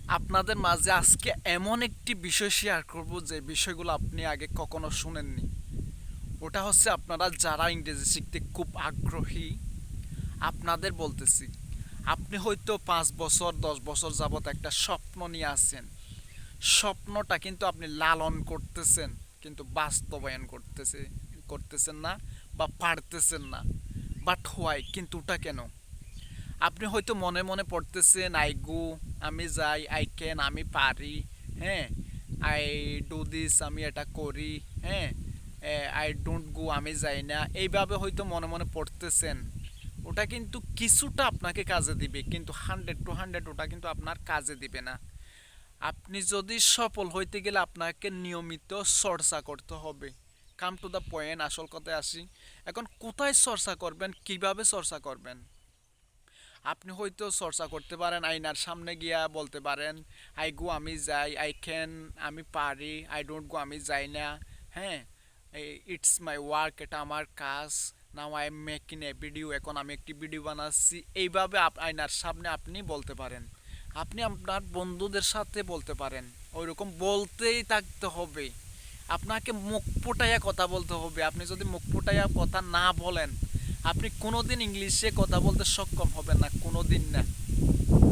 আপনাদের মাঝে আজকে এমন একটি বিষয় শেয়ার করব যে বিষয়গুলো আপনি আগে কখনো শুনেননি। ওটা হচ্ছে আপনারা যারা ইংরেজি শিখতে খুব আগ্রহী, আপনাদের বলতেছি। আপনি হয়তো 5 বছর 10 বছর যাবৎ একটা স্বপ্ন নিয়ে আছেন। স্বপ্নটা কিন্তু আপনি লালন করতেছেন, কিন্তু বাস্তবায়ন করতেছেন না বা পারতেছেন না। But why? কিন্তু ওটা কেন? আপনি হয়তো মনে মনে পড়তেছেন, আই গো, আমি যাই, আই ক্যান, আমি পারি, হ্যাঁ, আই ডু দিস, আমি এটা করি, হ্যাঁ, আই ডোন্ট গো, আমি যাই না, এইভাবে হয়তো মনে মনে পড়তেছেন। ওটা কিন্তু কিছুটা আপনাকে কাজে দিবে, কিন্তু 100 to 100 ওটা কিন্তু আপনার কাজে দিবে না। আপনি যদি সফল হইতে গেলে আপনাকে নিয়মিত চর্চা করতে হবে। কাম টু দ্য পয়েন্ট, আসল কথায় আসি। এখন কোথায় চর্চা করবেন, কিভাবে চর্চা করবেন? আপনি হয়তো চর্চা করতে পারেন, আয়নার সামনে গিয়া বলতে পারেন, আই গো, আমি যাই, আই ক্যান, আমি পারি, আই ডোন্ট গো, আমি যাই না, হ্যাঁ, ইটস মাই ওয়ার্ক, এটা আমার কাজ, now I am making A video, এখন আমি একটি ভিডিও বানাচ্ছি। এইভাবে আয়নার সামনে আপনি বলতে পারেন। আপনি আপনার বন্ধুদের সাথে বলতে পারেন। ওইরকম বলতেই থাকতে হবে। আপনাকে মুখ ফুটাইয়া কথা বলতে হবে। আপনি যদি মুখ ফুটাইয়া কথা না বলেন, আপনি কোনোদিন ইংলিশে কথা বলতে সক্ষম হবেন না, কোনোদিন না।